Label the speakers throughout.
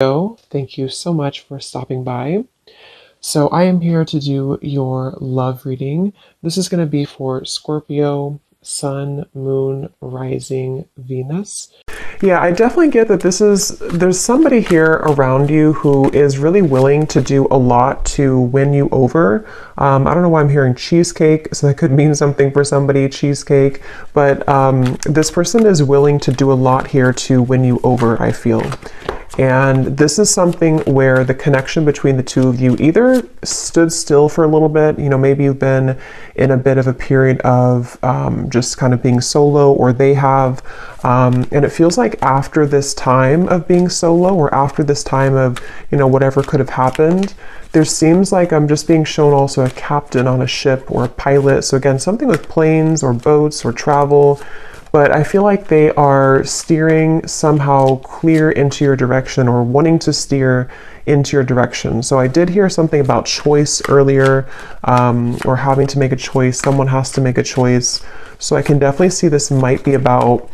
Speaker 1: Thank you so much for stopping by. So I am here to do your love reading. This is going to be for Scorpio, Sun, Moon, Rising, Venus. Yeah, I definitely get that there's somebody here around you who is really willing to do a lot to win you over. I don't know why I'm hearing cheesecake, so that could mean something for somebody, cheesecake, but this person is willing to do a lot here to win you over, I feel. And this is something where the connection between the two of you either stood still for a little bit, maybe you've been in a bit of a period of just kind of being solo, or they have, and it feels like after this time of being solo, or after this time of, whatever could have happened, there seems like I'm just being shown also a captain on a ship or a pilot. So again, something with planes or boats or travel. But I feel like they are steering somehow clear into your direction, or wanting to steer into your direction. So I did hear something about choice earlier, or having to make a choice. Someone has to make a choice. So I can definitely see this might be about,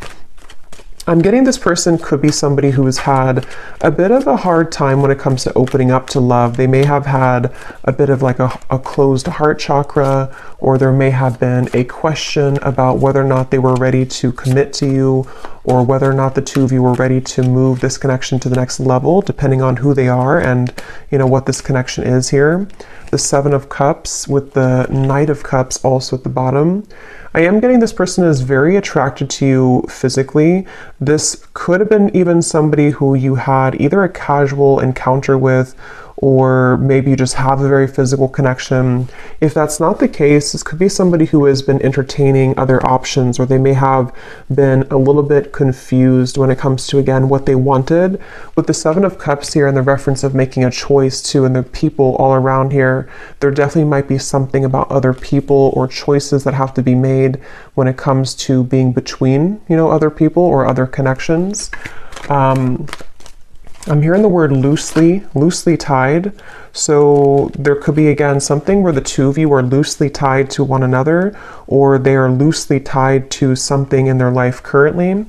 Speaker 1: I'm getting this person could be somebody who has had a bit of a hard time when it comes to opening up to love. They may have had a bit of like a closed heart chakra, or there may have been a question about whether or not they were ready to commit to you, or whether or not the two of you were ready to move this connection to the next level, depending on who they are and what this connection is here. The Seven of Cups with the Knight of Cups also at the bottom. I am getting this person is very attracted to you physically. This could have been even somebody who you had either a casual encounter with, or maybe you just have a very physical connection. If that's not the case, this could be somebody who has been entertaining other options, or they may have been a little bit confused when it comes to, again, what they wanted. With the Seven of Cups here and the reference of making a choice too, and the people all around here, there definitely might be something about other people or choices that have to be made when it comes to being between, other people or other connections. I'm hearing the word loosely tied. So there could be, again, something where the two of you are loosely tied to one another, or they are loosely tied to something in their life currently.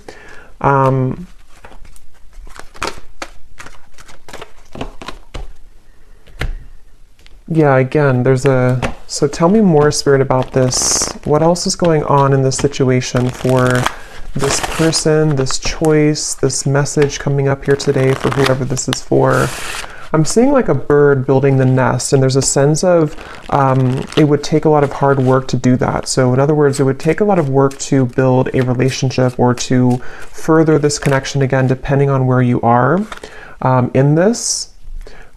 Speaker 1: Yeah, again, so tell me more, Spirit, about this. What else is going on in this situation for this person, this choice, this message coming up here today for whoever this is for? I'm seeing like a bird building the nest, and there's a sense of it would take a lot of hard work to do that. So in other words, it would take a lot of work to build a relationship or to further this connection, again, depending on where you are in this.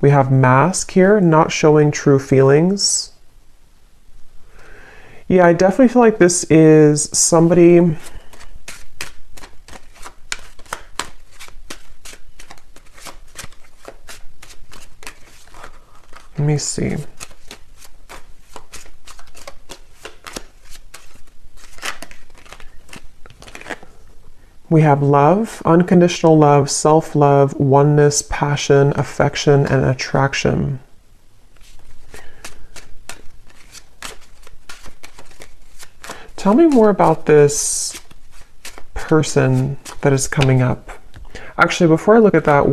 Speaker 1: We have Mask here, not showing true feelings. Yeah, I definitely feel like this is somebody... Let me see. We have love, unconditional love, self-love, oneness, passion, affection, and attraction. Tell me more about this person that is coming up. Actually, before I look at that,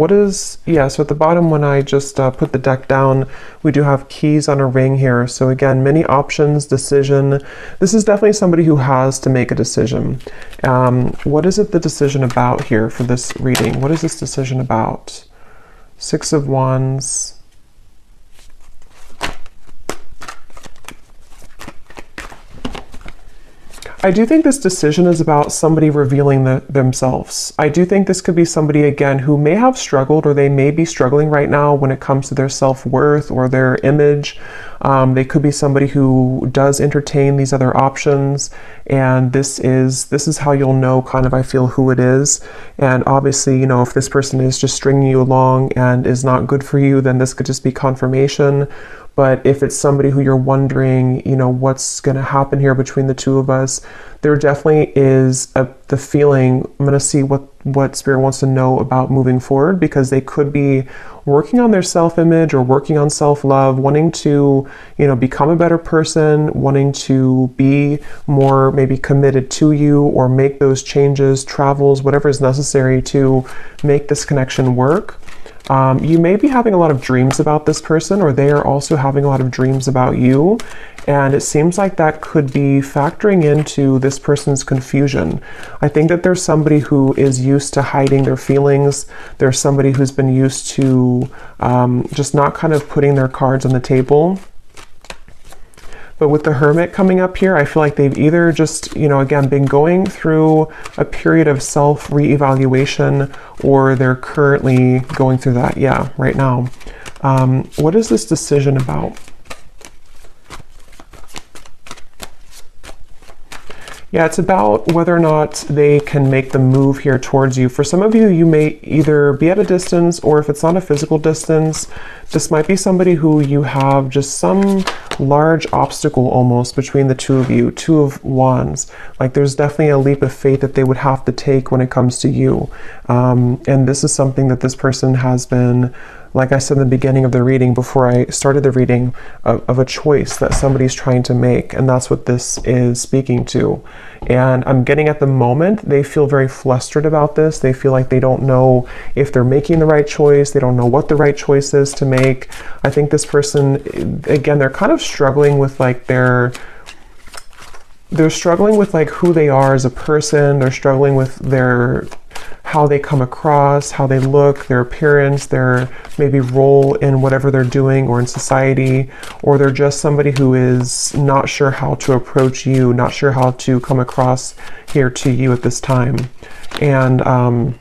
Speaker 1: so at the bottom when I just put the deck down, we do have keys on a ring here. So again, many options, decision. This is definitely somebody who has to make a decision. What is it the decision about here for this reading? What is this decision about? Six of Wands. I do think this decision is about somebody revealing themselves. I do think this could be somebody, again, who may have struggled, or they may be struggling right now when it comes to their self-worth or their image. They could be somebody who does entertain these other options, and this is how you'll know, kind of, I feel, who it is. And obviously, if this person is just stringing you along and is not good for you, then this could just be confirmation. But if it's somebody who you're wondering, what's going to happen here between the two of us, there definitely is the feeling. I'm going to see what Spirit wants to know about moving forward, because they could be working on their self-image or working on self-love, wanting to, become a better person, wanting to be more maybe committed to you, or make those changes, travels, whatever is necessary to make this connection work. You may be having a lot of dreams about this person, or they are also having a lot of dreams about you. And it seems like that could be factoring into this person's confusion. I think that there's somebody who is used to hiding their feelings. There's somebody who's been used to just not kind of putting their cards on the table. But with the Hermit coming up here, I feel like they've either just, you know, again, been going through a period of self re-evaluation, or they're currently going through that, yeah, right now. What is this decision about? Yeah, it's about whether or not they can make the move here towards you. For some of you, you may either be at a distance, or if it's not a physical distance, this might be somebody who you have just some large obstacle almost between the two of you, Two of Wands. Like there's definitely a leap of faith that they would have to take when it comes to you. And this is something that this person has been, like I said in the beginning of the reading, before I started the reading, of a choice that somebody's trying to make. And that's what this is speaking to. And I'm getting at the moment, they feel very flustered about this. They feel like they don't know if they're making the right choice. They don't know what the right choice is to make. I think this person, again, they're kind of struggling with like they're struggling with like who they are as a person. They're struggling with how they come across, how they look, their appearance, their maybe role in whatever they're doing or in society, or they're just somebody who is not sure how to approach you, not sure how to come across here to you at this time. And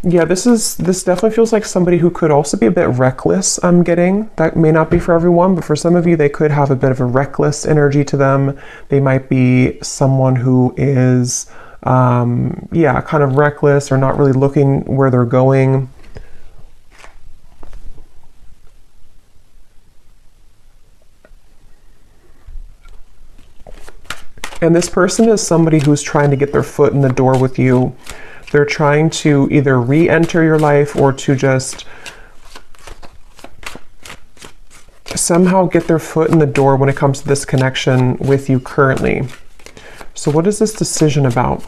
Speaker 1: yeah, this definitely feels like somebody who could also be a bit reckless, I'm getting. That may not be for everyone, but for some of you, they could have a bit of a reckless energy to them. They might be someone who is, yeah, kind of reckless or not really looking where they're going. And this person is somebody who's trying to get their foot in the door with you. They're trying to either re-enter your life or to just somehow get their foot in the door when it comes to this connection with you currently. So what is this decision about?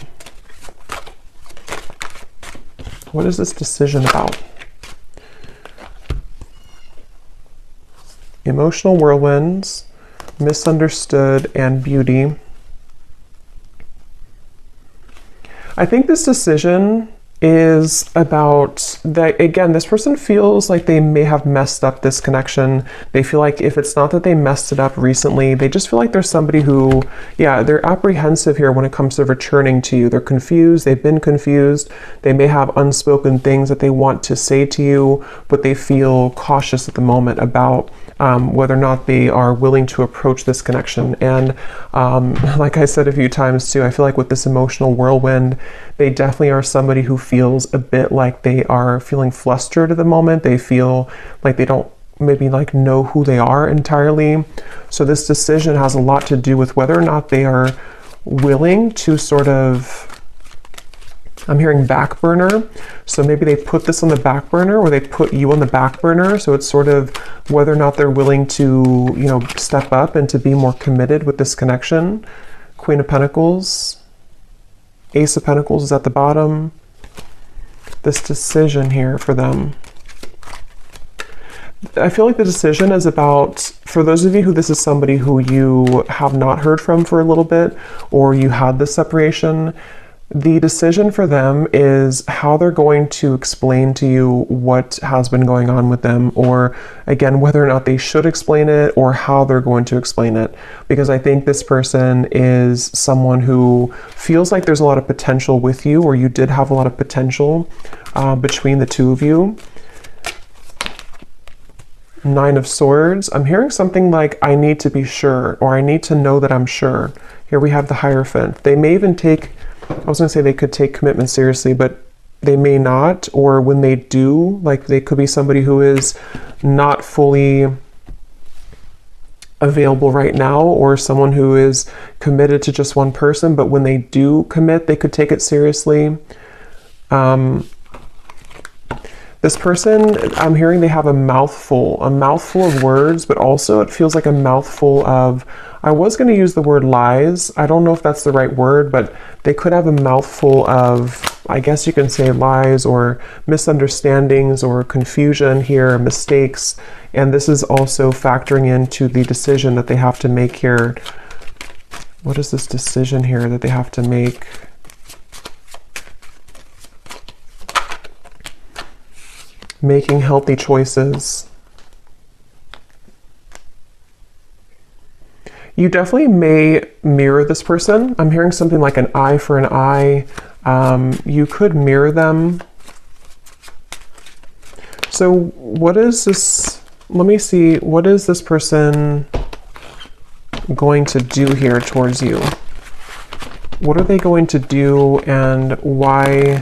Speaker 1: What is this decision about? Emotional whirlwinds, misunderstood, and beauty. I think this decision is about that, again, this person feels like they may have messed up this connection. They feel like if it's not that they messed it up recently, they just feel like there's somebody who, yeah, they're apprehensive here when it comes to returning to you. They're confused. They've been confused. They may have unspoken things that they want to say to you, but they feel cautious at the moment about whether or not they are willing to approach this connection. And like I said a few times too, I feel like with this emotional whirlwind, they definitely are somebody who feels a bit like they are feeling flustered at the moment. They feel like they don't maybe like know who they are entirely. So this decision has a lot to do with whether or not they are willing to sort of, I'm hearing back burner. So maybe they put this on the back burner, or they put you on the back burner. So it's sort of whether or not they're willing to, you know, step up and to be more committed with this connection. Queen of Pentacles, Ace of Pentacles is at the bottom. This decision here for them. I feel like the decision is about, for those of you who this is somebody who you have not heard from for a little bit, or you had this separation, the decision for them is how they're going to explain to you what has been going on with them, or again, whether or not they should explain it or how they're going to explain it. Because I think this person is someone who feels like there's a lot of potential with you, or you did have a lot of potential between the two of you. Nine of Swords. I'm hearing something like, I need to be sure, or I need to know that I'm sure. Here we have the Hierophant. They may even take, I was going to say they could take commitment seriously, but they may not. Or when they do, like they could be somebody who is not fully available right now, or someone who is committed to just one person, but when they do commit, they could take it seriously. This person, I'm hearing they have a mouthful of words, but also it feels like a mouthful of, I was going to use the word lies. I don't know if that's the right word, but they could have a mouthful of, I guess you can say lies or misunderstandings or confusion here, mistakes. And this is also factoring into the decision that they have to make here. What is this decision here that they have to make? Making healthy choices. You definitely may mirror this person. I'm hearing something like an eye for an eye. You could mirror them. So what is this? Let me see. What is this person going to do here towards you? What are they going to do, and why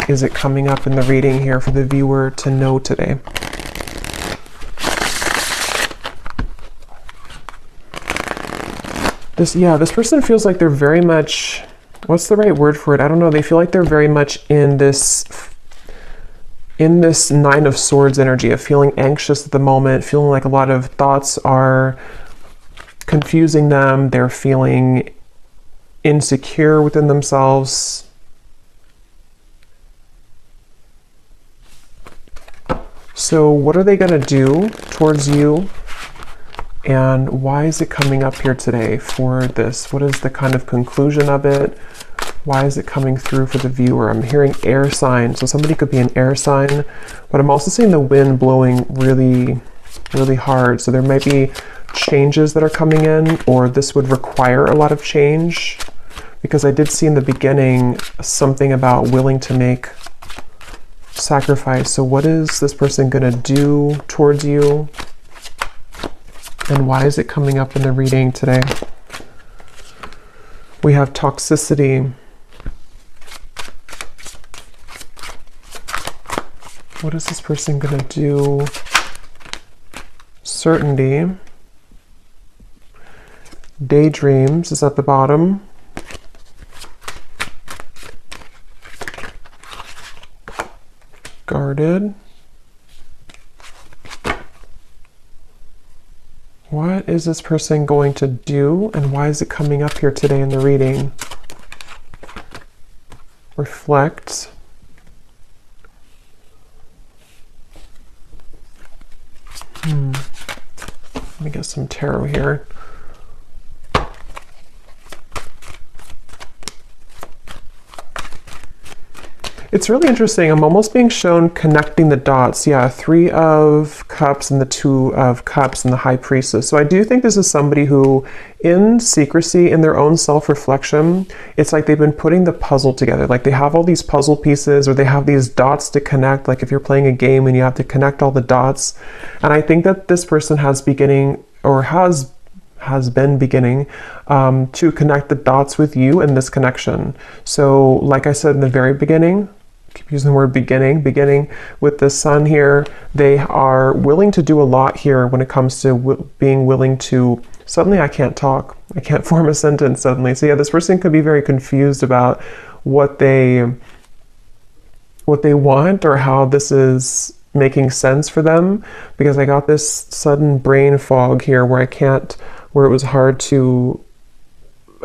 Speaker 1: is it coming up in the reading here for the viewer to know today? This person feels like they're very much, what's the right word for it? I don't know. They feel like they're very much in this Nine of Swords energy of feeling anxious at the moment, feeling like a lot of thoughts are confusing them. They're feeling insecure within themselves. So what are they going to do towards you? And why is it coming up here today for this? What is the kind of conclusion of it? Why is it coming through for the viewer? I'm hearing air sign. So somebody could be an air sign, but I'm also seeing the wind blowing really, really hard. So there might be changes that are coming in, or this would require a lot of change, because I did see in the beginning something about willing to make sacrifice. So what is this person going to do towards you? And why is it coming up in the reading today? We have toxicity. What is this person going to do? Certainty. Daydreams is at the bottom. Guarded. What is this person going to do, and why is it coming up here today in the reading? Reflect. Let me get some tarot here. It's really interesting. I'm almost being shown connecting the dots. Yeah, 3 of Cups and the 2 of Cups and the High Priestess. So I do think this is somebody who, in secrecy, in their own self-reflection, it's like they've been putting the puzzle together. Like they have all these puzzle pieces, or they have these dots to connect. Like if you're playing a game and you have to connect all the dots. And I think that this person has beginning, or has been beginning to connect the dots with you in this connection. So like I said in the very beginning, keep using the word beginning with the sun here, they are willing to do a lot here when it comes to being willing to, suddenly I can't talk, I can't form a sentence suddenly. So yeah, this person could be very confused about what they want, or how this is making sense for them, because I got this sudden brain fog here where where it was hard to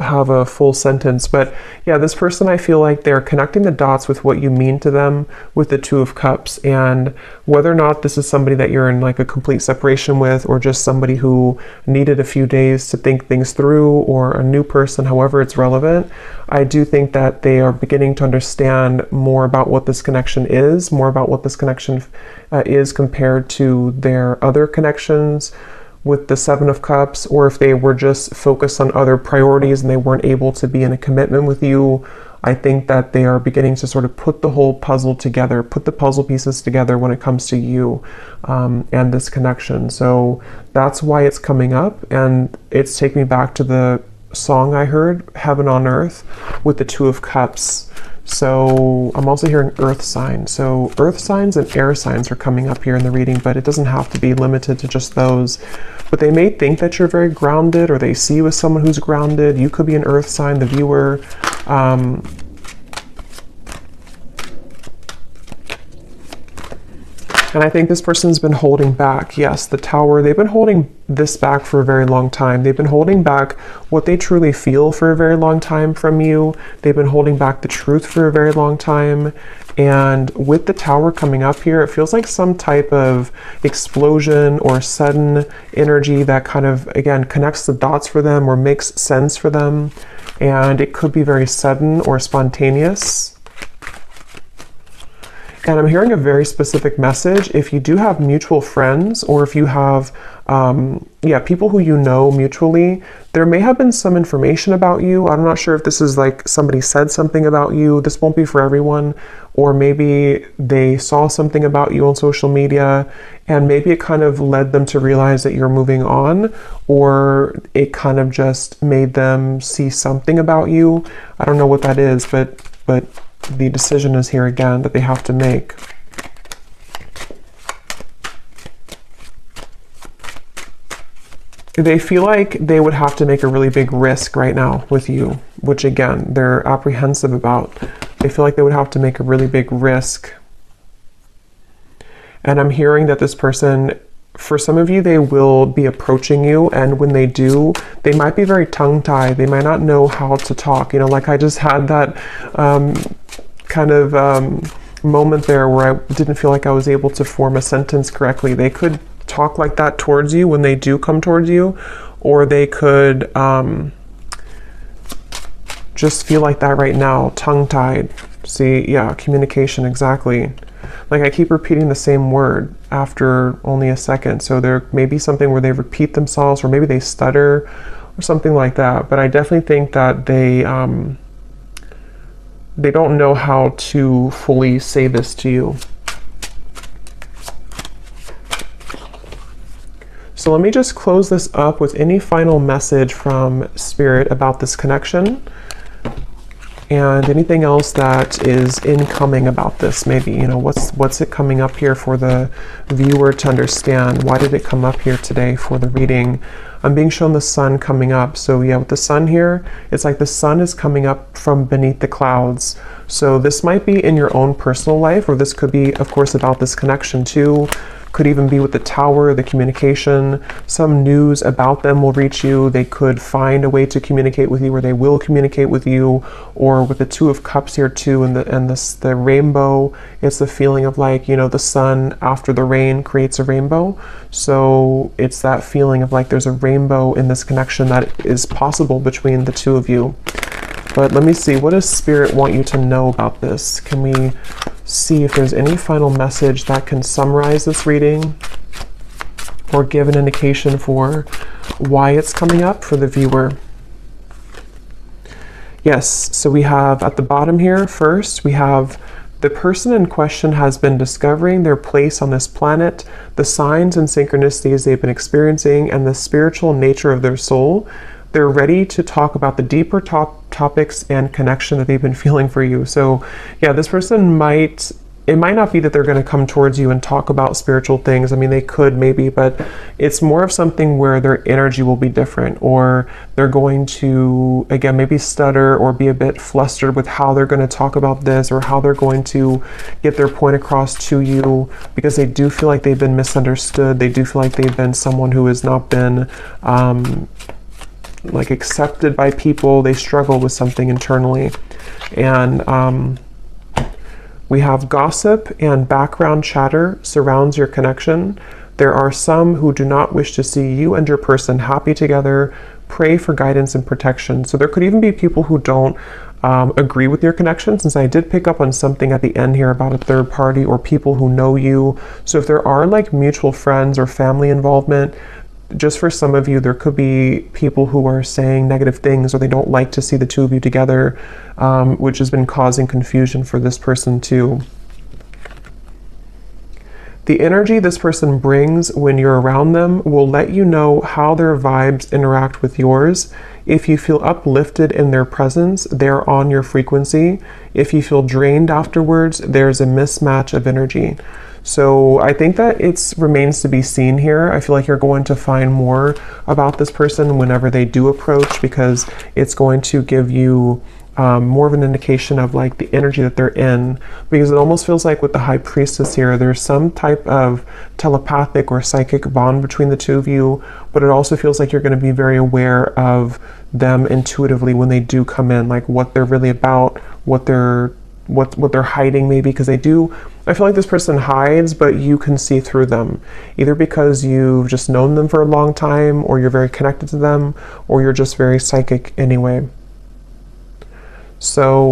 Speaker 1: have a full sentence. But yeah, this person, I feel like they're connecting the dots with what you mean to them with the 2 of Cups, and whether or not this is somebody that you're in like a complete separation with, or just somebody who needed a few days to think things through, or a new person, however it's relevant, I do think that they are beginning to understand more about what this connection is, more about what this connection is compared to their other connections with the 7 of Cups, or if they were just focused on other priorities and they weren't able to be in a commitment with you. I think that they are beginning to sort of put the whole puzzle together, put the puzzle pieces together when it comes to you and this connection. So that's why it's coming up, and it's taking me back to the song I heard, Heaven on Earth, with the 2 of Cups. So I'm also hearing earth signs. So earth signs and air signs are coming up here in the reading, but it doesn't have to be limited to just those. But they may think that you're very grounded, or they see you as someone who's grounded. You could be an earth sign, the viewer. And I think this person's been holding back. Yes, the Tower, they've been holding this back for a very long time. They've been holding back what they truly feel for a very long time from you. They've been holding back the truth for a very long time. And with the Tower coming up here, it feels like some type of explosion or sudden energy that kind of, again, connects the dots for them or makes sense for them. And it could be very sudden or spontaneous. And I'm hearing a very specific message. If you do have mutual friends, or if you have, people who you know mutually, there may have been some information about you. I'm not sure if this is like somebody said something about you. This won't be for everyone. Or maybe they saw something about you on social media, and maybe it kind of led them to realize that you're moving on, or it kind of just made them see something about you. I don't know what that is, but the decision is here again that they have to make. They feel like they would have to make a really big risk right now with you, which again, they're apprehensive about. They feel like they would have to make a really big risk. And I'm hearing that this person, for some of you, they will be approaching you, and when they do, they might be very tongue-tied. They might not know how to talk. You know, like I just had that moment there where I didn't feel like I was able to form a sentence correctly. They could talk like that towards you when they do come towards you, or they could just feel like that right now, tongue-tied. See, yeah, communication, exactly. Like I keep repeating the same word after only a second. So there may be something where they repeat themselves, or maybe they stutter or something like that. But I definitely think that they don't know how to fully say this to you. So let me just close this up with any final message from Spirit about this connection, and anything else that is incoming about this. Maybe, you know, what's it coming up here for the viewer to understand? Why did it come up here today for the reading? I'm being shown the sun coming up. So yeah, with the sun here, it's like the sun is coming up from beneath the clouds. So this might be in your own personal life, or this could be, of course, about this connection too. Could even be with the Tower, the communication. Some news about them will reach you. They could find a way to communicate with you, or they will communicate with you. Or with the Two of Cups here too, and the rainbow, it's the feeling of like, you know, the sun after the rain creates a rainbow. So it's that feeling of like there's a rainbow in this connection that is possible between the two of you. But let me see, what does Spirit want you to know about this? Can we see if there's any final message that can summarize this reading or give an indication for why it's coming up for the viewer? Yes, so we have at the bottom here, first, we have the person in question has been discovering their place on this planet, the signs and synchronicities they've been experiencing, and the spiritual nature of their soul. They're ready to talk about the deeper topics and connection that they've been feeling for you. So yeah, this person it might not be that they're going to come towards you and talk about spiritual things. I mean, they could maybe, but it's more of something where their energy will be different, or they're going to, again, maybe stutter or be a bit flustered with how they're going to talk about this, or how they're going to get their point across to you, because they do feel like they've been misunderstood. They do feel like they've been someone who has not been like accepted by people. They struggle with something internally. And we have gossip and background chatter surrounds your connection. There are some who do not wish to see you and your person happy together. Pray for guidance and protection. So there could even be people who don't agree with your connection, since I did pick up on something at the end here about a third party or people who know you. So if there are like mutual friends or family involvement, just for some of you, there could be people who are saying negative things, or they don't like to see the two of you together, which has been causing confusion for this person too. The energy this person brings when you're around them will let you know how their vibes interact with yours. If you feel uplifted in their presence, they're on your frequency. If you feel drained afterwards, there's a mismatch of energy. So I think that it remains to be seen here. I feel like you're going to find more about this person whenever they do approach, because it's going to give you more of an indication of like the energy that they're in, because it almost feels like with the High Priestess here, there's some type of telepathic or psychic bond between the two of you, but it also feels like you're going to be very aware of them intuitively when they do come in, like what they're really about, what they're hiding maybe, because I feel like this person hides, but you can see through them, either because you've just known them for a long time, or you're very connected to them, or you're just very psychic anyway. So